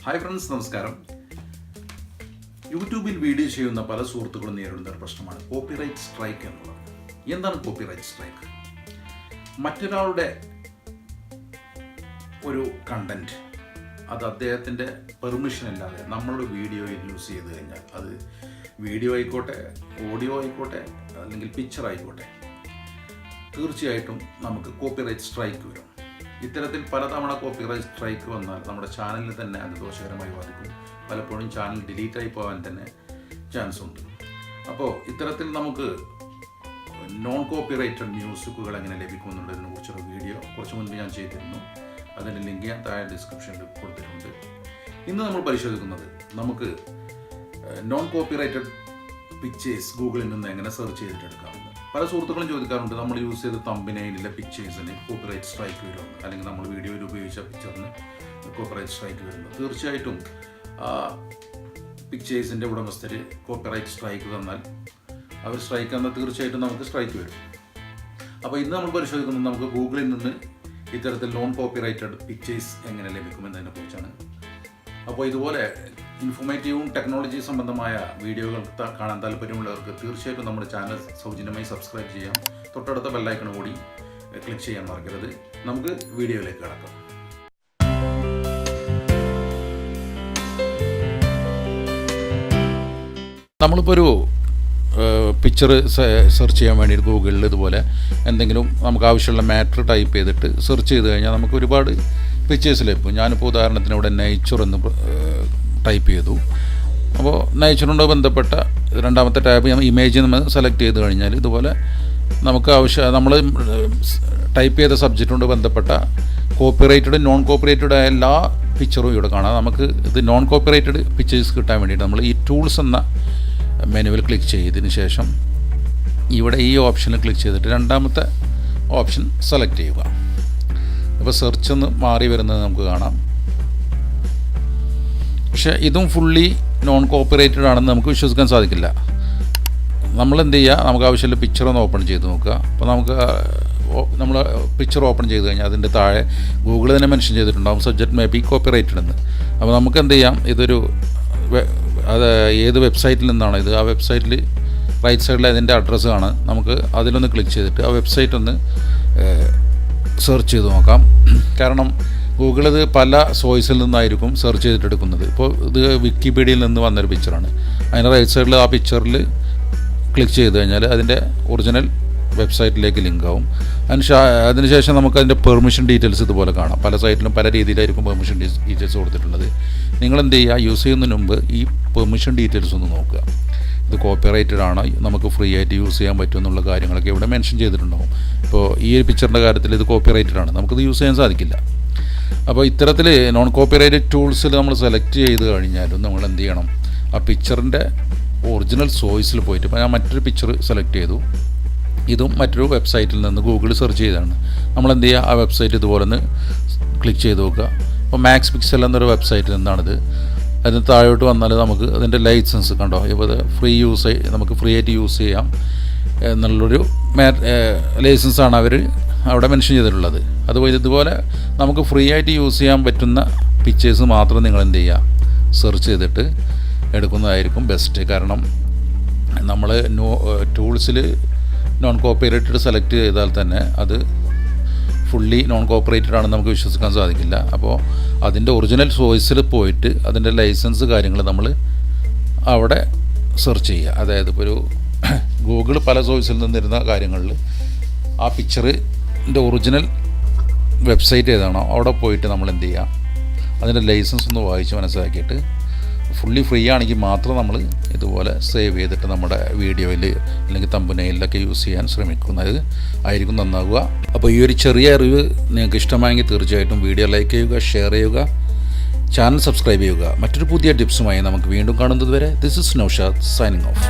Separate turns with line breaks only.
Hi friends, നമസ്കാരം. യൂട്യൂബിൽ video ചെയ്യുന്ന പല സുഹൃത്തുക്കളും നേരിടുന്ന ഒരു പ്രശ്നമാണ് കോപ്പിറൈറ്റ് സ്ട്രൈക്ക് എന്നുള്ളത്. എന്താണ് കോപ്പിറൈറ്റ് സ്ട്രൈക്ക്? മറ്റൊരാളുടെ ഒരു കണ്ടന്റ് അത് അദ്ദേഹത്തിൻ്റെ പെർമിഷൻ ഇല്ലാതെ നമ്മളുടെ വീഡിയോയിൽ യൂസ് ചെയ്ത് കഴിഞ്ഞാൽ, അത് വീഡിയോ ആയിക്കോട്ടെ, ഓഡിയോ ആയിക്കോട്ടെ, അല്ലെങ്കിൽ പിക്ചർ ആയിക്കോട്ടെ, തീർച്ചയായിട്ടും നമുക്ക് കോപ്പിറൈറ്റ് സ്ട്രൈക്ക് വരും. ഇത്തരത്തിൽ പലതവണ കോപ്പിറൈറ്റ് സ്ട്രൈക്ക് വന്നാൽ നമ്മുടെ ചാനലിന് തന്നെ അത് ദോഷകരമായി ബാധിക്കും. പലപ്പോഴും ചാനൽ ഡിലീറ്റായി പോകാൻ തന്നെ ചാൻസ് ഉണ്ട്. അപ്പോൾ ഇത്തരത്തിൽ നമുക്ക് നോൺ കോപ്പിറൈറ്റഡ് മ്യൂസിക്കുകൾ എങ്ങനെ ലഭിക്കും എന്നുള്ളതിനെ കുറിച്ചൊരു വീഡിയോ കുറച്ച് മുൻപ് ഞാൻ ചെയ്തിരുന്നു. അതിൻ്റെ ലിങ്ക് ഞാൻ താഴെ ഡിസ്ക്രിപ്ഷനിൽ കൊടുത്തിട്ടുണ്ട്. ഇന്ന് നമ്മൾ പരിശോധിക്കുന്നത് നമുക്ക് നോൺ കോപ്പിറൈറ്റഡ് പിക്ചേഴ്സ് ഗൂഗിളിൽ നിന്ന് എങ്ങനെ സെർച്ച് ചെയ്തിട്ടെടുക്കാമെന്ന്. പല സുഹൃത്തുക്കളും ചോദിക്കാറുണ്ട്, നമ്മൾ യൂസ് ചെയ്ത തമ്പനയിലെ പിക്ചേഴ്സിന് കോപ്പിറൈറ്റ് സ്ട്രൈക്ക് വരുന്നു, അല്ലെങ്കിൽ നമ്മൾ വീഡിയോയിൽ ഉപയോഗിച്ച പിക്ചറിന് കോപ്പിറൈറ്റ് സ്ട്രൈക്ക് വരുന്നു. തീർച്ചയായിട്ടും ആ പിക്ചേഴ്സിൻ്റെ ഉടമസ്ഥർ കോപ്പിറൈറ്റ് സ്ട്രൈക്ക് തന്നാൽ, അവർ സ്ട്രൈക്ക് തന്നാൽ തീർച്ചയായിട്ടും നമുക്ക് സ്ട്രൈക്ക് വരും. അപ്പോൾ ഇന്ന് നമ്മൾ പരിശോധിക്കുന്നത് നമുക്ക് ഗൂഗിളിൽ നിന്ന് ഇത്തരത്തിൽ നോൺ കോപ്പിറൈറ്റഡ് പിക്ചേഴ്സ് എങ്ങനെ ലഭിക്കുമെന്നതിനെ കുറിച്ചാണ്. അപ്പോൾ ഇതുപോലെ ഇൻഫോർമേറ്റീവും ടെക്നോളജി സംബന്ധമായ വീഡിയോകൾ കാണാൻ താല്പര്യമുള്ളവർക്ക് തീർച്ചയായിട്ടും നമ്മുടെ ചാനൽ സൗജന്യമായി സബ്സ്ക്രൈബ് ചെയ്യാം. തൊട്ടടുത്ത ബെല്ലൈക്കൺ കൂടി ക്ലിക്ക് ചെയ്യാൻ മറക്കരുത്. നമുക്ക് വീഡിയോയിലേക്ക് കടക്കാം. നമ്മളിപ്പോൾ ഒരു പിക്ചർ സെർച്ച് ചെയ്യാൻ വേണ്ടിയിട്ട് ഗൂഗിളിൽ ഇതുപോലെ എന്തെങ്കിലും നമുക്ക് ആവശ്യമുള്ള മാറ്റർ ടൈപ്പ് ചെയ്തിട്ട് സെർച്ച് ചെയ്ത് കഴിഞ്ഞാൽ നമുക്ക് ഒരുപാട് പിക്ചേഴ്സ് ലഭിക്കും. ഞാനിപ്പോൾ ഉദാഹരണത്തിന് ഇവിടെ നേച്ചർ എന്ന് ടൈപ്പ് ചെയ്തു. അപ്പോൾ നേച്ചറിനോട് ബന്ധപ്പെട്ട രണ്ടാമത്തെ ടാബ് ഞാൻ ഇമേജിൽ നിന്ന് സെലക്ട് ചെയ്ത് കഴിഞ്ഞാൽ ഇതുപോലെ നമുക്ക് നമ്മൾ ടൈപ്പ് ചെയ്ത സബ്ജക്റ്റിനോട് ബന്ധപ്പെട്ട കോപ്പിറൈറ്റഡ് നോൺ കോപ്പിറൈറ്റഡ് ആയ എല്ലാ പിക്ചറും ഇവിടെ കാണാം. നമുക്ക് ഇത് നോൺ കോപ്പിറൈറ്റഡ് പിക്ചേഴ്സ് കിട്ടാൻ വേണ്ടിയിട്ട് നമ്മൾ ഈ ടൂൾസ് എന്ന മെനുവിൽ ക്ലിക്ക് ചെയ്തതിന് ശേഷം ഇവിടെ ഈ ഓപ്ഷനിൽ ക്ലിക്ക് ചെയ്തിട്ട് രണ്ടാമത്തെ ഓപ്ഷൻ സെലക്ട് ചെയ്യുക. അപ്പോൾ സെർച്ച് ഒന്ന് മാറി വരുന്നത് നമുക്ക് കാണാം. പക്ഷേ ഇതും ഫുള്ളി നോൺ കോപ്പിറൈറ്റഡ് ആണെന്ന് നമുക്ക് വിശ്വസിക്കാൻ സാധിക്കില്ല. നമ്മൾ എന്ത് ചെയ്യുക, നമുക്ക് ആവശ്യമുള്ള പിക്ചർ ഒന്ന് ഓപ്പൺ ചെയ്ത് നോക്കുക. അപ്പോൾ നമുക്ക് നമ്മൾ പിക്ചർ ഓപ്പൺ ചെയ്ത് കഴിഞ്ഞാൽ അതിൻ്റെ താഴെ ഗൂഗിൾ തന്നെ മെൻഷൻ ചെയ്തിട്ടുണ്ടാകും സബ്ജക്റ്റ് മേ ബി കോപ്പിറൈറ്റഡ് എന്ന്. അപ്പോൾ നമുക്ക് എന്ത് ചെയ്യാം, ഇതൊരു അത് ഏത് വെബ്സൈറ്റിൽ നിന്നാണ് ഇത്, ആ വെബ്സൈറ്റിൽ റൈറ്റ് സൈഡിൽ അതിൻ്റെ അഡ്രസ്സ് കാണാം. നമുക്ക് അതിലൊന്ന് ക്ലിക്ക് ചെയ്തിട്ട് ആ വെബ്സൈറ്റ് ഒന്ന് സെർച്ച് ചെയ്ത് നോക്കാം. കാരണം ഗൂഗിൾ ഇത് പല സോഴ്സിൽ നിന്നായിരിക്കും സെർച്ച് ചെയ്തിട്ടെടുക്കുന്നത്. ഇപ്പോൾ ഇത് വിക്കിപീഡിയയിൽ നിന്ന് വന്നൊരു പിക്ചറാണ്. അതിൻ്റെ റൈറ്റ് സൈഡിൽ ആ പിക്ചറിൽ ക്ലിക്ക് ചെയ്ത് കഴിഞ്ഞാൽ അതിൻ്റെ ഒറിജിനൽ വെബ്സൈറ്റിലേക്ക് ലിങ്ക് ആവും. അതിനുശേഷം നമുക്ക് അതിൻ്റെ പെർമിഷൻ ഡീറ്റെയിൽസ് ഇതുപോലെ കാണാം. പല സൈറ്റിലും പല രീതിയിലായിരിക്കും പെർമിഷൻ ഡീറ്റെയിൽസ് കൊടുത്തിട്ടുള്ളത്. നിങ്ങളെന്ത് ചെയ്യുക, യൂസ് ചെയ്യുന്നതിന് മുമ്പ് ഈ പെർമിഷൻ ഡീറ്റെയിൽസ് ഒന്ന് നോക്കുക. ഇത് കോപ്പിറൈറ്റഡ് ആണോ, നമുക്ക് ഫ്രീ ആയിട്ട് യൂസ് ചെയ്യാൻ പറ്റുമെന്നുള്ള കാര്യങ്ങളൊക്കെ ഇവിടെ മെൻഷൻ ചെയ്തിട്ടുണ്ടാകും. ഇപ്പോൾ ഈ ഒരു പിക്ചറിൻ്റെ കാര്യത്തിൽ ഇത് കോപ്പിറൈറ്റഡ് ആണ്, നമുക്കിത് യൂസ് ചെയ്യാൻ സാധിക്കില്ല. അപ്പോൾ ഇത്തരത്തിൽ നോൺ കോപ്പിറൈറ്റഡ് ടൂൾസിൽ നമ്മൾ സെലക്ട് ചെയ്ത് കഴിഞ്ഞാലും നമ്മൾ എന്ത് ചെയ്യണം, ആ പിക്ചറിൻ്റെ ഒറിജിനൽ സോഴ്സിൽ പോയിട്ട്, ഇപ്പോൾ ഞാൻ മറ്റൊരു പിക്ചർ സെലക്ട് ചെയ്തു, ഇതും മറ്റൊരു വെബ്സൈറ്റിൽ നിന്ന് ഗൂഗിൾ സെർച്ച് ചെയ്താണ്. നമ്മൾ എന്ത് ചെയ്യുക, ആ വെബ്സൈറ്റ് ഇതുപോലെ ഒന്ന് ക്ലിക്ക് ചെയ്ത് നോക്കുക. അപ്പോൾ മാക്സ് പിക്സൽ എന്നൊരു വെബ്സൈറ്റിൽ നിന്നാണിത്. അതിന് താഴോട്ട് വന്നാൽ നമുക്ക് അതിൻ്റെ ലൈസൻസ് കണ്ടോ, ഇപ്പോൾ നമുക്ക് ഫ്രീ ആയിട്ട് യൂസ് ചെയ്യാം എന്നുള്ളൊരു ലൈസൻസാണ് അവർ അവിടെ മെൻഷൻ ചെയ്തിട്ടുള്ളത്. അതുപോലെ ഇതുപോലെ നമുക്ക് ഫ്രീ ആയിട്ട് യൂസ് ചെയ്യാൻ പറ്റുന്ന പിക്ചേഴ്സ് മാത്രം നിങ്ങൾ എന്ത് ചെയ്യുക, സെർച്ച് ചെയ്തിട്ട് എടുക്കുന്നതായിരിക്കും ബെസ്റ്റ്. കാരണം നമ്മൾ ടൂൾസിൽ നോൺ കോപ്പിറൈറ്റഡ് സെലക്ട് ചെയ്താൽ തന്നെ അത് ഫുള്ളി നോൺ കോപ്പിറൈറ്റഡ് ആണെന്ന് നമുക്ക് വിശ്വസിക്കാൻ സാധിക്കില്ല. അപ്പോൾ അതിൻ്റെ ഒറിജിനൽ സോഴ്സിൽ പോയിട്ട് അതിൻ്റെ ലൈസൻസ് കാര്യങ്ങൾ നമ്മൾ അവിടെ സെർച്ച് ചെയ്യുക. അതായത് ഇപ്പോൾ ഒരു ഗൂഗിൾ പല സോഴ്സിൽ നിന്നിരുന്ന കാര്യങ്ങളിൽ ആ പിക്ചറിൻ്റെ ഒറിജിനൽ വെബ്സൈറ്റ് ഏതാണോ അവിടെ പോയിട്ട് നമ്മൾ എന്ത് ചെയ്യുക, അതിൻ്റെ ലൈസൻസ് ഒന്ന് വായിച്ച് മനസ്സിലാക്കിയിട്ട് ഫുള്ളി ഫ്രീ ആണെങ്കിൽ മാത്രം നമ്മൾ ഇതുപോലെ സേവ് ചെയ്തിട്ട് നമ്മുടെ വീഡിയോയിൽ അല്ലെങ്കിൽ തമ്പനയിലൊക്കെ യൂസ് ചെയ്യാൻ ശ്രമിക്കുന്നത് ആയിരിക്കും നന്നാവുക. അപ്പോൾ ഈ ഒരു ചെറിയ അറിവ് നിങ്ങൾക്ക് ഇഷ്ടമായെങ്കിൽ തീർച്ചയായിട്ടും വീഡിയോ ലൈക്ക് ചെയ്യുക, ഷെയർ ചെയ്യുക, ചാനൽ സബ്സ്ക്രൈബ് ചെയ്യുക. മറ്റൊരു പുതിയ ടിപ്സുമായി നമുക്ക് വീണ്ടും കാണുന്നത് വരെ this is Naushad signing off.